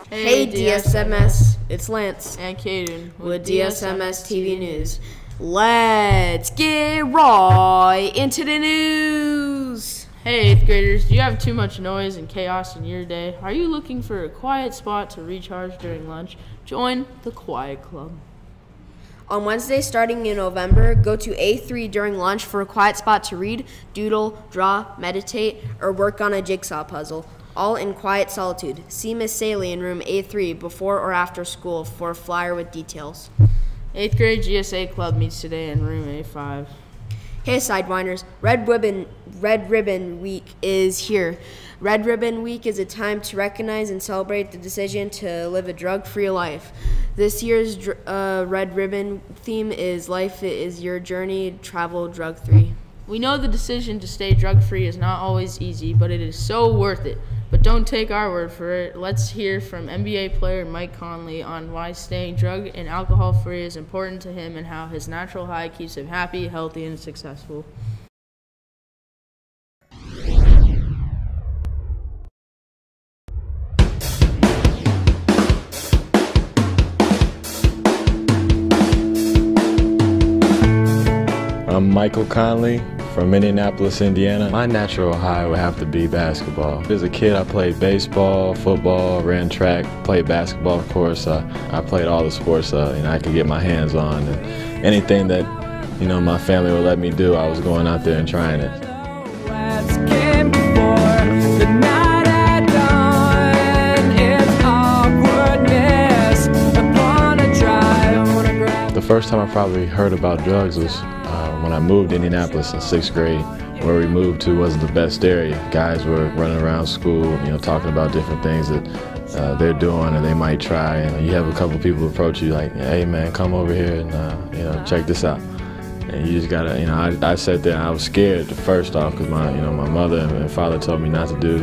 Hey DSMS, it's Lance and Caden with DSMS TV News. Let's get right into the news. Hey 8th graders, do you have too much noise and chaos in your day? Are you looking for a quiet spot to recharge during lunch? Join the Quiet Club. On Wednesday, starting in November, go to A3 during lunch for a quiet spot to read, doodle, draw, meditate, or work on a jigsaw puzzle, all in quiet solitude. See Miss Saley in room A3 before or after school for a flyer with details. 8th grade GSA Club meets today in room A5. Hey Sidewinders, Red Ribbon Week is here. Red Ribbon Week is a time to recognize and celebrate the decision to live a drug-free life. This year's Red Ribbon theme is Life is Your Journey, Travel Drug-Free. We know the decision to stay drug-free is not always easy, but it is so worth it. But don't take our word for it. Let's hear from NBA player Mike Conley on why staying drug and alcohol-free is important to him and how his natural high keeps him happy, healthy, and successful. I'm Michael Conley from Indianapolis, Indiana. My natural high would have to be basketball. As a kid, I played baseball, football, ran track, played basketball, of course. I played all the sports I could get my hands on. And anything that my family would let me do, I was going out there and trying it. The first time I probably heard about drugs was when I moved to Indianapolis in 6th grade. Where we moved to wasn't the best area. Guys were running around school, talking about different things that they're doing and they might try. And you have a couple people approach you like, "Hey man, come over here and check this out." And you just gotta, I sat there and I was scared first off because my mother and father told me not to do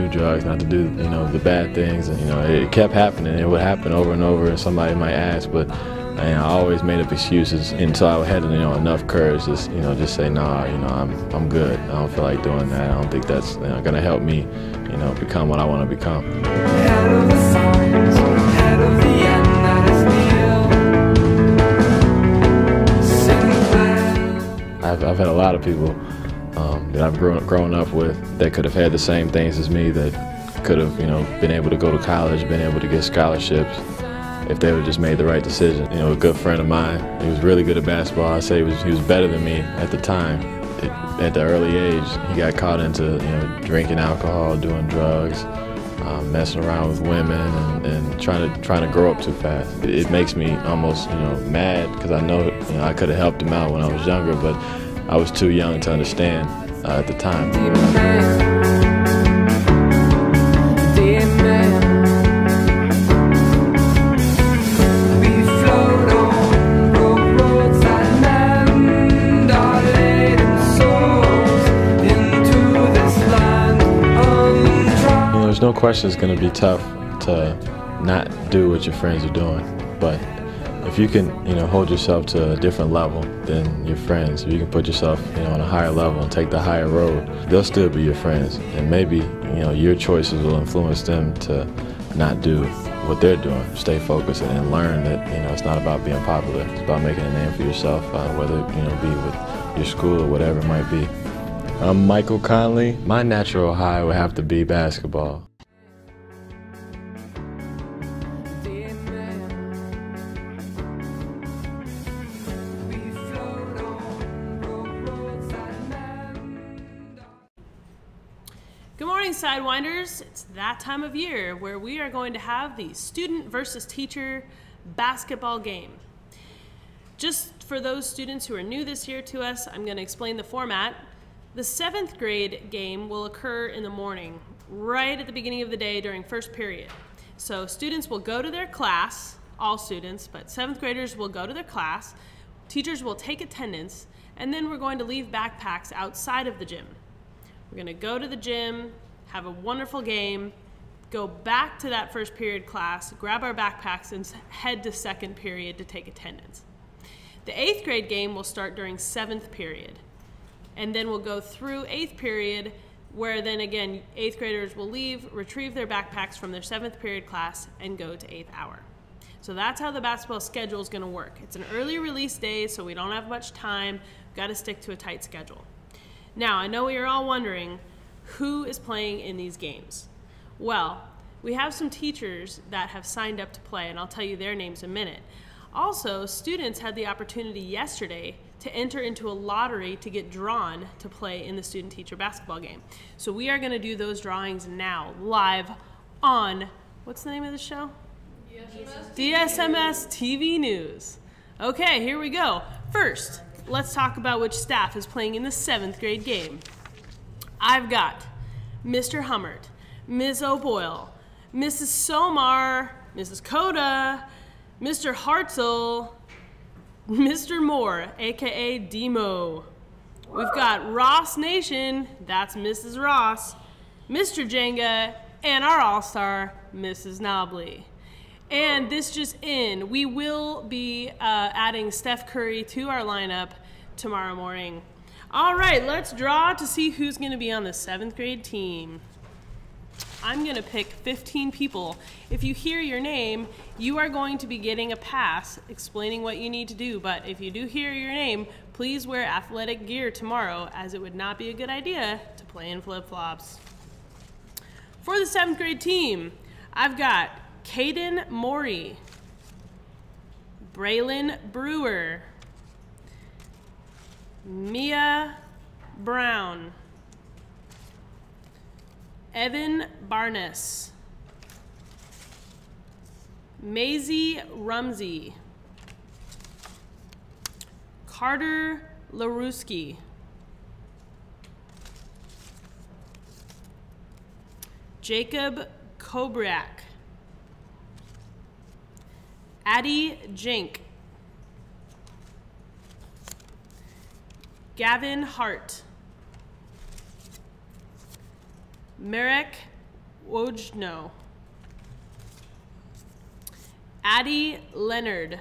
drugs, not to do, the bad things. And it kept happening. It would happen over and over, and somebody might ask, but I always made up excuses until I had enough courage to just say, "Nah, I'm good. I don't feel like doing that. I don't think that's gonna help me, become what I want to become." I've had a lot of people that I've grown up with that could have had the same things as me, that could have been able to go to college, been able to get scholarships, if they would just made the right decision. A good friend of mine, he was really good at basketball. I say he was better than me at the time. At the early age, he got caught into drinking alcohol, doing drugs, messing around with women, and trying to grow up too fast. It makes me almost mad because I know I could have helped him out when I was younger, but I was too young to understand at the time. There's no question it's going to be tough to not do what your friends are doing, but if you can hold yourself to a different level than your friends, if you can put yourself on a higher level and take the higher road, they'll still be your friends, and maybe your choices will influence them to not do what they're doing. Stay focused and learn that it's not about being popular. It's about making a name for yourself, whether it be with your school or whatever it might be. I'm Michael Conley. My natural high would have to be basketball. Good morning, Sidewinders. It's that time of year where we are going to have the student versus teacher basketball game. Just for those students who are new this year to us, I'm going to explain the format. The 7th grade game will occur in the morning, right at the beginning of the day during first period. So students will go to their class, all students, but 7th graders will go to their class, teachers will take attendance, and then we're going to leave backpacks outside of the gym. We're going to go to the gym, have a wonderful game, go back to that first period class, grab our backpacks, and head to second period to take attendance. The 8th grade game will start during 7th period. And then we'll go through 8th period where then again 8th graders will leave, retrieve their backpacks from their 7th period class, and go to 8th hour. So that's how the basketball schedule is going to work. It's an early release day, so we don't have much time. We've got to stick to a tight schedule. Now, I know you're all wondering who is playing in these games. Well, we have some teachers that have signed up to play, and I'll tell you their names in a minute. Also, students had the opportunity yesterday to enter into a lottery to get drawn to play in the student-teacher basketball game. So we are going to do those drawings now, live on, what's the name of the show? DSMS TV News. Okay, here we go. First, let's talk about which staff is playing in the 7th grade game. I've got Mr. Hummert, Ms. O'Boyle, Mrs. Somar, Mrs. Coda, Mr. Hartzell, Mr. Moore, aka Demo. We've got Ross Nation, that's Mrs. Ross, Mr. Jenga, and our all-star, Mrs. Knobley. And this just in, we will be adding Steph Curry to our lineup tomorrow morning. All right, let's draw to see who's going to be on the 7th grade team. I'm going to pick 15 people. If you hear your name, you are going to be getting a pass explaining what you need to do. But if you do hear your name, please wear athletic gear tomorrow, as it would not be a good idea to play in flip-flops. For the 7th grade team, I've got Caden Morey, Braylon Brewer, Mia Brown, Evan Barnes, Maisie Rumsey, Carter Laruski, Jacob Kobriak, Addie Jink, Gavin Hart, Merrick Wojno, Addie Leonard,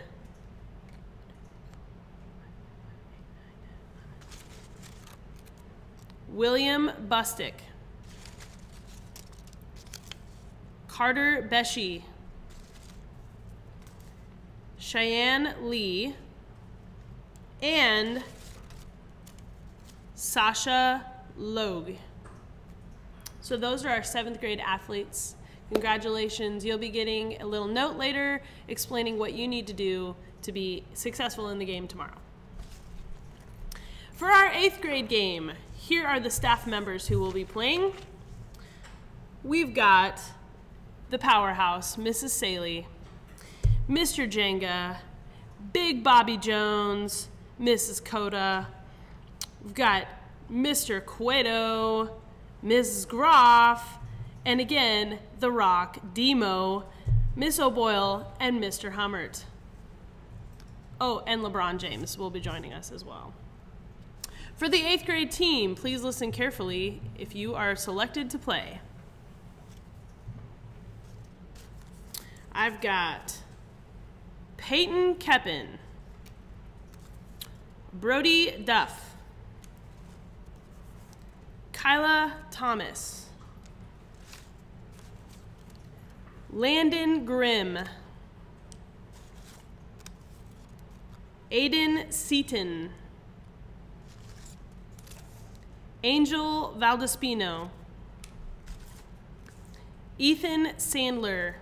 William Bustick, Carter Beshi, Cheyenne Lee, and Sasha Logue. So those are our 7th grade athletes. Congratulations. You'll be getting a little note later explaining what you need to do to be successful in the game tomorrow. For our 8th grade game, here are the staff members who will be playing. We've got the powerhouse, Mrs. Saley, Mr. Jenga, Big Bobby Jones, Mrs. Coda. We've got Mr. Cueto, Mrs. Groff, and again, The Rock, Demo, Miss O'Boyle, and Mr. Hummert. Oh, and LeBron James will be joining us as well. For the 8th grade team, please listen carefully if you are selected to play. I've got Peyton Keppen, Brody Duff, Kyla Thomas, Landon Grimm, Aiden Seaton, Angel Valdespino, Ethan Sandler,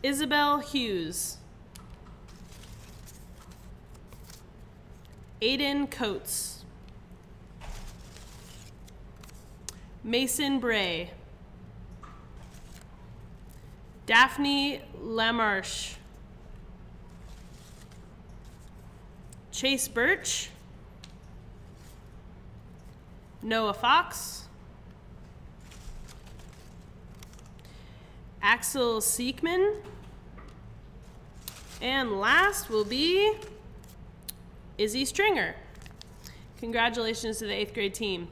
Isabel Hughes, Aiden Coates, Mason Bray, Daphne Lamarche, Chase Birch, Noah Fox, Axel Siekman, and last will be Izzy Stringer. Congratulations to the 8th grade team.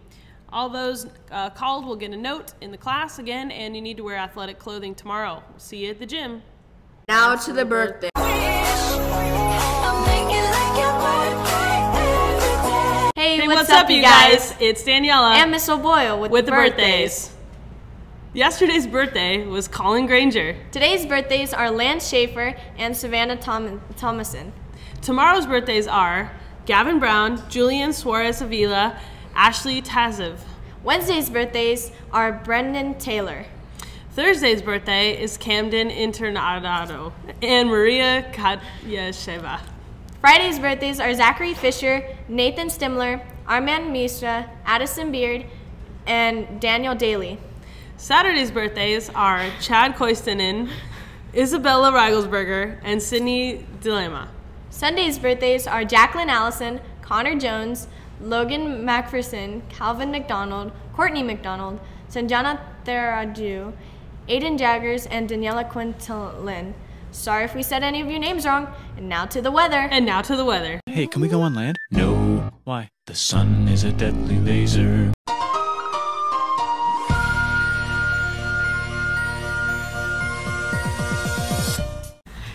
All those called will get a note in the class again, and you need to wear athletic clothing tomorrow. We'll see you at the gym. Now to the birthday. Hey Hey, what's up, you guys? It's Daniela And Miss O'Boyle with the birthdays. Yesterday's birthday was Colin Granger. Today's birthdays are Lance Schaefer and Savannah Thomason. Tomorrow's birthdays are Gavin Brown, Julian Suarez Avila, Ashley Tazev. Wednesday's birthdays are Brendan Taylor. Thursday's birthday is Camden Internado and Maria Katyasheva. Friday's birthdays are Zachary Fisher, Nathan Stimler, Armand Misra, Addison Beard, and Daniel Daly. Saturday's birthdays are Chad Koistinen, Isabella Rigelsberger, and Sydney Dilema. Sunday's birthdays are Jacqueline Allison, Connor Jones, Logan McPherson, Calvin McDonald, Courtney McDonald, Sanjana Theraju, Aiden Jaggers, and Daniela Quintilin. Sorry if we said any of your names wrong. And now to the weather. Hey, can we go on land? No. Why? The sun is a deadly laser.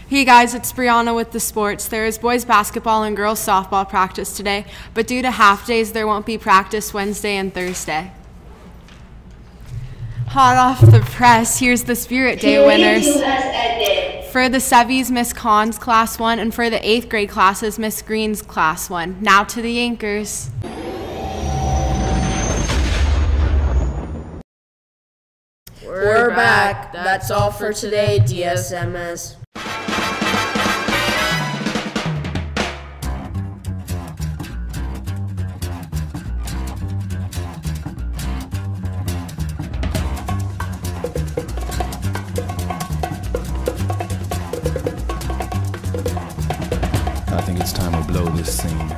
Hey guys, it's Brianna with the sports. There is boys basketball and girls softball practice today, but due to half days, there won't be practice Wednesday and Thursday. Hot off the press, here's the Spirit Day winners. For the Sevies, Miss Kahn's Class 1, and for the 8th grade classes, Miss Green's Class 1. Now to the anchors. We're back. That's all for today, DSMS. I think it's time to blow this scene.